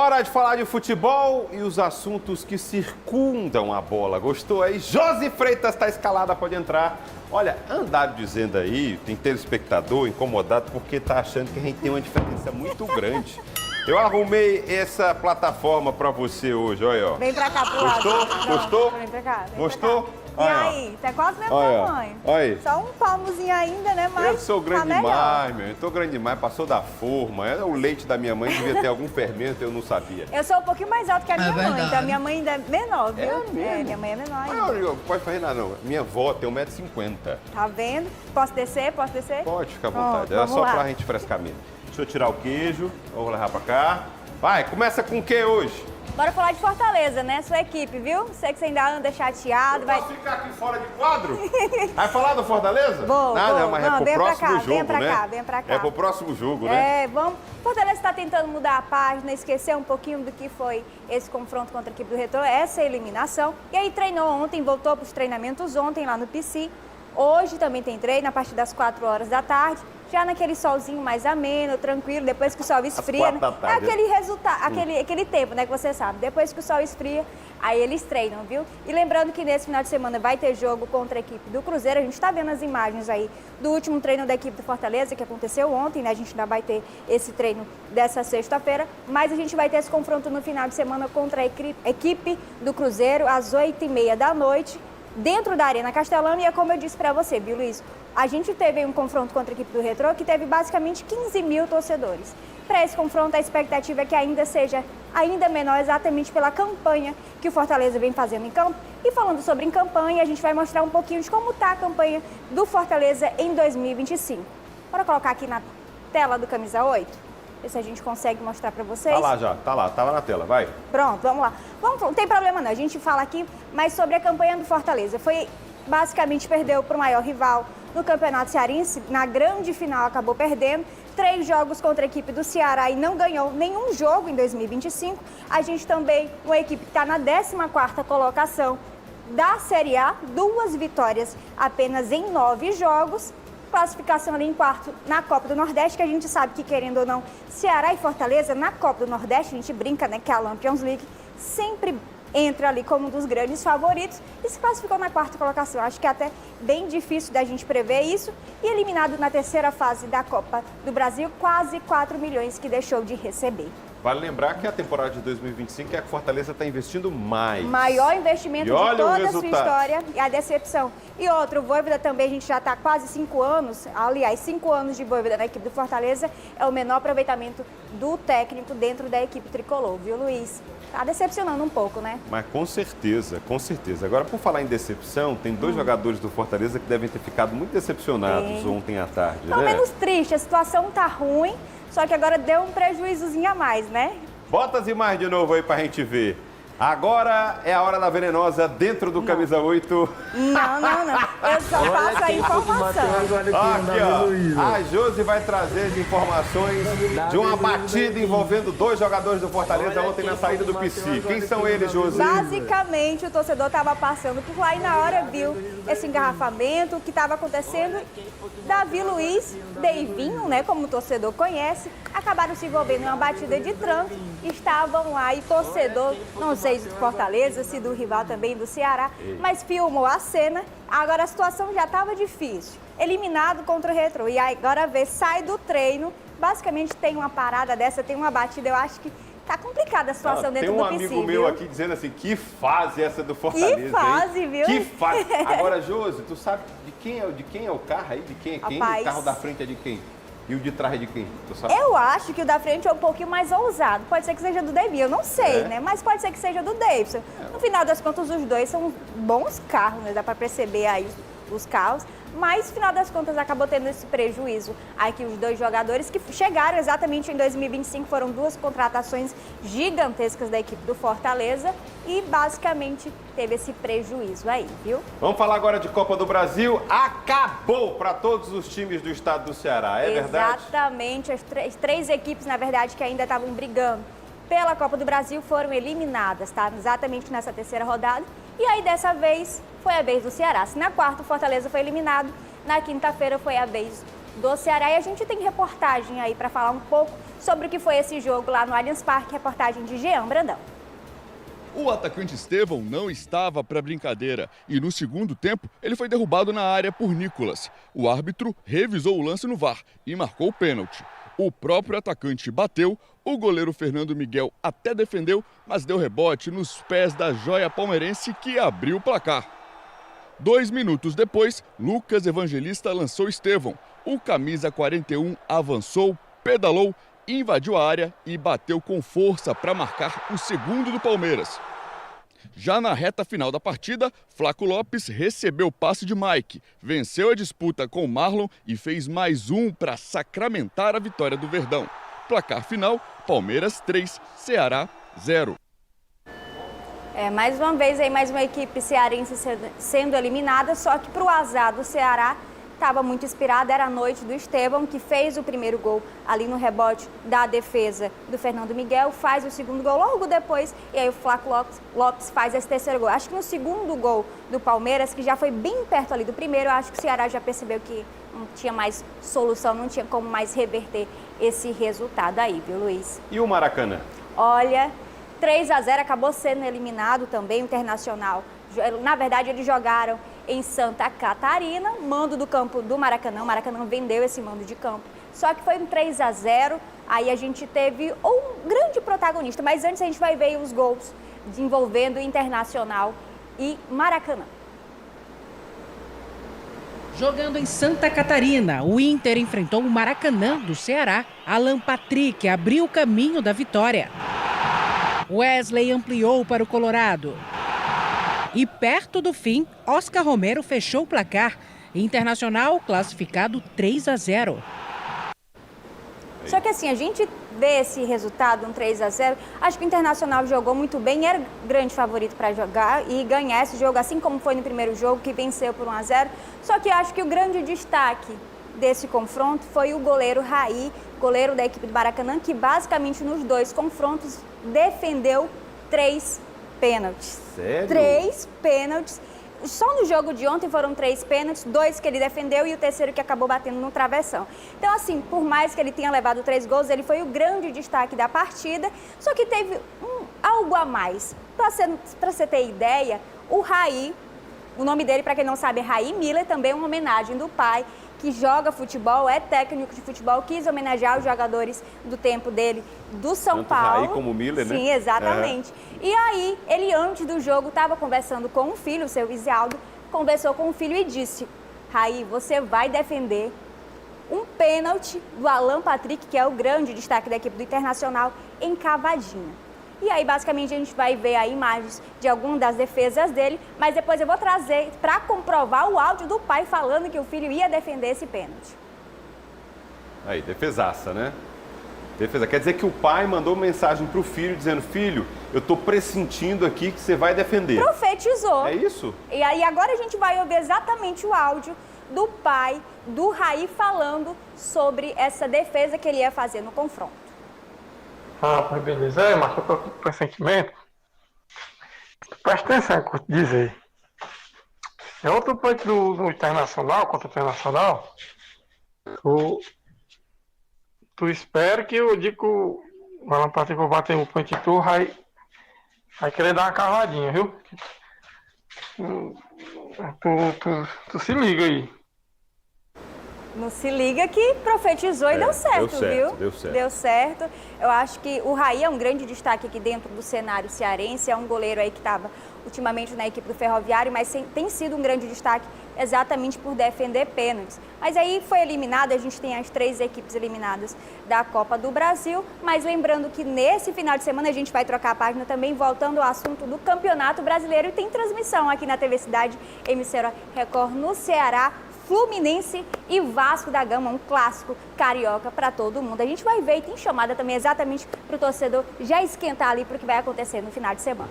Hora de falar de futebol e os assuntos que circundam a bola. Gostou aí? Josi Freitas está escalada, pode entrar. Olha, andaram dizendo aí, tem telespectador incomodado porque está achando que a gente tem uma diferença muito grande. Eu arrumei essa plataforma para você hoje, olha. Vem pra cá, pro lado. Gostou? Gostou? Vem pra cá. Gostou? E aí? Tá quase o mesmo tamanho. Olha aí. Só um palmozinho ainda, né? Mas eu sou grande tá demais, meu. Eu tô grande demais, passou da forma. O leite da minha mãe devia ter algum fermento, eu não sabia. Eu sou um pouquinho mais alto que a minha mãe, então a minha mãe ainda é menor, viu? É mesmo? Minha mãe é menor ainda. Não pode fazer nada, não. Minha avó tem 1,50 m. Tá vendo? Posso descer? Posso descer? Pode, ficar à vontade. Era só pra gente frescar mesmo. Deixa eu tirar o queijo, vou levar pra cá. Vai, começa com o que hoje? Bora falar de Fortaleza, né? Sua equipe, viu? Sei que você ainda anda chateado. Posso ficar aqui fora de quadro? Vai falar do Fortaleza? Vou. Não, mas é pro próximo jogo, vem pra né? cá, vem pra cá. É pro próximo jogo, né? Vamos. Fortaleza está tentando mudar a página, esquecer um pouquinho do que foi esse confronto contra a equipe do Retrô, essa eliminação. E aí treinou ontem, voltou para os treinamentos ontem lá no PC. Hoje também tem treino a partir das 4 horas da tarde. Já naquele solzinho mais ameno, tranquilo, depois que o sol esfria, né? É aquele resultado, aquele tempo, né, que você sabe. Depois que o sol esfria, aí eles treinam, viu? E lembrando que nesse final de semana vai ter jogo contra a equipe do Cruzeiro. A gente está vendo as imagens aí do último treino da equipe do Fortaleza, que aconteceu ontem, né? A gente ainda vai ter esse treino dessa sexta-feira, mas a gente vai ter esse confronto no final de semana contra a equipe do Cruzeiro, às 8h30 da noite, dentro da Arena Castelão. E é como eu disse para você, viu, Luiz? A gente teve um confronto contra a equipe do Retrô que teve basicamente 15 mil torcedores. Para esse confronto, a expectativa é que ainda seja ainda menor, exatamente pela campanha que o Fortaleza vem fazendo em campo. E falando sobre em campanha, a gente vai mostrar um pouquinho de como está a campanha do Fortaleza em 2025. Bora colocar aqui na tela do Camisa 8? Ver se a gente consegue mostrar para vocês. Tá lá já, tá lá, tava na tela, vai. Pronto, vamos lá. Não tem problema não, a gente fala aqui mais sobre a campanha do Fortaleza. Basicamente perdeu para o maior rival no Campeonato Cearense, na grande final acabou perdendo, 3 jogos contra a equipe do Ceará e não ganhou nenhum jogo em 2025. A gente também, uma equipe que está na 14ª colocação da Série A, 2 vitórias apenas em 9 jogos, classificação ali em quarto na Copa do Nordeste, que a gente sabe que, querendo ou não, Ceará e Fortaleza na Copa do Nordeste, a gente brinca, né, que é a Lampions League sempre entra ali como um dos grandes favoritos e se classificou na 4ª colocação. Acho que é até bem difícil da gente prever isso. E eliminado na 3ª fase da Copa do Brasil, quase 4 milhões que deixou de receber. Vale lembrar que a temporada de 2025 é que a Fortaleza está investindo mais. Maior investimento de toda a sua história e a decepção. E outro, o Vojvoda também, a gente já está quase 5 anos, aliás, 5 anos de Vojvoda na equipe do Fortaleza, é o menor aproveitamento do técnico dentro da equipe tricolor, viu, Luiz? Tá decepcionando um pouco, né? Mas com certeza, com certeza. Agora, por falar em decepção, tem 2 jogadores do Fortaleza que devem ter ficado muito decepcionados ontem à tarde, Pelo né? menos triste, a situação tá ruim, só que agora deu um prejuízozinho a mais, né? Bota as imagens de novo aí pra gente ver. Agora é a hora da venenosa dentro do Camisa 8. Não. Eu só passo a informação. Aqui, ó. A Josi vai trazer as informações de uma batida envolvendo 2 jogadores do Fortaleza ontem na saída do PC. Quem são eles, Josi? Basicamente, o torcedor estava passando por lá e na hora viu esse engarrafamento, o que estava acontecendo. Davi Luiz, Deivinho, né, como o torcedor conhece, acabaram se envolvendo em uma batida de trânsito. Estavam lá e torcedor, não sei se do Fortaleza, se do rival também do Ceará, mas filmou a cena. Agora a situação já estava difícil. Eliminado contra o Retrô. E aí, agora sai do treino. Basicamente tem uma parada dessa, tem uma batida. Eu acho que tá complicada a situação dentro do PC. Tem um amigo meu aqui dizendo assim, que fase essa do Fortaleza, que fase, hein? Viu? Que fase. Agora, Josi, tu sabe de quem é o carro aí? De quem é quem? Rapaz. O carro da frente é de quem? E o de trás é de quem? Tu sabe? Eu acho que o da frente é um pouquinho mais ousado. Pode ser que seja do Davi, eu não sei, né? Mas pode ser que seja do Davidson. No final das contas, os dois são bons carros, né? Dá para perceber aí os carros. Mas, no final das contas, acabou tendo esse prejuízo. Aqui os 2 jogadores que chegaram exatamente em 2025, foram 2 contratações gigantescas da equipe do Fortaleza e, basicamente, teve esse prejuízo aí, viu? Vamos falar agora de Copa do Brasil. Acabou para todos os times do estado do Ceará, é verdade? Exatamente. As 3 equipes, na verdade, que ainda estavam brigando pela Copa do Brasil foram eliminadas, tá? Exatamente nessa 3ª rodada. E aí, dessa vez, foi a vez do Ceará. Se na 4ª o Fortaleza foi eliminado, na quinta-feira foi a vez do Ceará. E a gente tem reportagem aí para falar um pouco sobre o que foi esse jogo lá no Allianz Parque, reportagem de Jean Brandão. O atacante Estevão não estava para brincadeira e no segundo tempo ele foi derrubado na área por Nicolas. O árbitro revisou o lance no VAR e marcou o pênalti. O próprio atacante bateu, o goleiro Fernando Miguel até defendeu, mas deu rebote nos pés da joia palmeirense que abriu o placar. 2 minutos depois, Lucas Evangelista lançou Estevão. O camisa 41 avançou, pedalou, invadiu a área e bateu com força para marcar o segundo do Palmeiras. Já na reta final da partida, Flaco Lopes recebeu o passe de Mike, venceu a disputa com Marlon e fez mais um para sacramentar a vitória do Verdão. Placar final, Palmeiras 3, Ceará 0. Mais uma vez aí, mais uma equipe cearense sendo eliminada, só que para o azar do Ceará, estava muito inspirada, era a noite do Estevão, que fez o primeiro gol ali no rebote da defesa do Fernando Miguel, faz o segundo gol logo depois, e aí o Flaco Lopes faz esse terceiro gol. Acho que no segundo gol do Palmeiras, que já foi bem perto ali do primeiro, acho que o Ceará já percebeu que não tinha mais solução, não tinha como mais reverter esse resultado aí, viu, Luiz? E o Maracanã? Olha, 3-0, acabou sendo eliminado também o Internacional. Na verdade, eles jogaram em Santa Catarina, mando do campo do Maracanã. O Maracanã vendeu esse mando de campo. Só que foi um 3-0, aí a gente teve um grande protagonista. Mas antes a gente vai ver os gols envolvendo Internacional e Maracanã. Jogando em Santa Catarina, o Inter enfrentou o Maracanã do Ceará. Alan Patrick abriu o caminho da vitória. Wesley ampliou para o Colorado. E perto do fim, Oscar Romero fechou o placar. Internacional classificado 3-0. Só que assim, a gente vê esse resultado, um 3-0, acho que o Internacional jogou muito bem, era grande favorito para jogar e ganhar esse jogo, assim como foi no primeiro jogo, que venceu por 1-0. Só que acho que o grande destaque desse confronto foi o goleiro Raí, goleiro da equipe do Maracanã, que basicamente nos dois confrontos defendeu 3 pênaltis. Sério? 3 pênaltis. Só no jogo de ontem foram 3 pênaltis, 2 que ele defendeu e o terceiro que acabou batendo no travessão. Então, assim, por mais que ele tenha levado 3 gols, ele foi o grande destaque da partida, só que teve algo a mais. Para você ter ideia, o Raí, o nome dele, para quem não sabe, é Raí Miller, também uma homenagem do pai, que joga futebol, é técnico de futebol, quis homenagear os jogadores do tempo dele, do São Tanto Paulo. Raí como Miller, né? Sim, exatamente. E aí, ele antes do jogo estava conversando com o filho, o seu Isialdo, conversou com o filho e disse: Raí, você vai defender um pênalti do Alan Patrick, que é o grande destaque da equipe do Internacional, em cavadinha. E aí, basicamente, a gente vai ver aí imagens de algumas das defesas dele, mas depois eu vou trazer para comprovar o áudio do pai falando que o filho ia defender esse pênalti. Aí, defesaça, né? Defesa. Quer dizer que o pai mandou mensagem pro filho dizendo: filho, eu tô pressentindo aqui que você vai defender. Profetizou. É isso? E aí agora a gente vai ouvir exatamente o áudio do pai do Raí falando sobre essa defesa que ele ia fazer no confronto. Ah, mas beleza. Mas eu tô com pressentimento. Presta atenção no que eu te dizer. É outro ponto do Internacional, contra o Internacional. Tu espera que eu digo o Alan Patrick vai bater um ponto e tu vai querer dar uma cavadinha, viu? Tu se liga aí. Não se liga que profetizou e deu certo, viu? Deu certo. Deu certo. Eu acho que o Raí é um grande destaque aqui dentro do cenário cearense. É um goleiro aí que estava ultimamente na equipe do Ferroviário, mas tem sido um grande destaque exatamente por defender pênaltis. Mas aí foi eliminado, a gente tem as 3 equipes eliminadas da Copa do Brasil. Mas lembrando que nesse final de semana a gente vai trocar a página também, voltando ao assunto do Campeonato Brasileiro. E tem transmissão aqui na TV Cidade, emissora Record no Ceará. Fluminense e Vasco da Gama, um clássico carioca para todo mundo. A gente vai ver e tem chamada também exatamente para o torcedor já esquentar ali para o que vai acontecer no final de semana.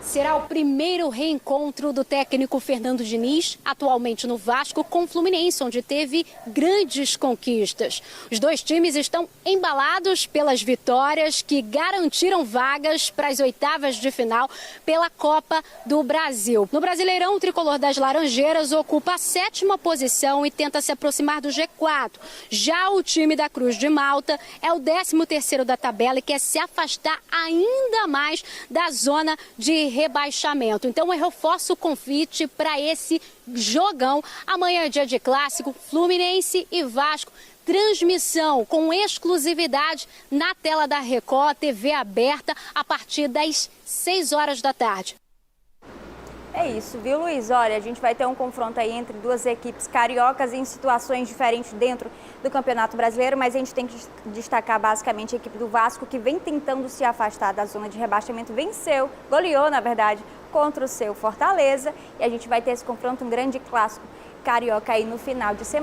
Será o primeiro reencontro do técnico Fernando Diniz, atualmente no Vasco, com o Fluminense, onde teve grandes conquistas. Os dois times estão embalados pelas vitórias que garantiram vagas para as oitavas de final pela Copa do Brasil. No Brasileirão, o tricolor das Laranjeiras ocupa a 7ª posição e tenta se aproximar do G4. Já o time da Cruz de Malta é o 13º da tabela e quer se afastar ainda mais da zona de rebaixamento. Então eu reforço o convite para esse jogão. Amanhã é dia de clássico, Fluminense e Vasco. Transmissão com exclusividade na tela da Record, TV aberta, a partir das 6 horas da tarde. É isso, viu, Luiz? Olha, a gente vai ter um confronto aí entre duas equipes cariocas em situações diferentes dentro do Campeonato Brasileiro, mas a gente tem que destacar basicamente a equipe do Vasco, que vem tentando se afastar da zona de rebaixamento, goleou, na verdade, contra o seu Fortaleza, e a gente vai ter esse confronto, um grande clássico carioca aí no final de semana.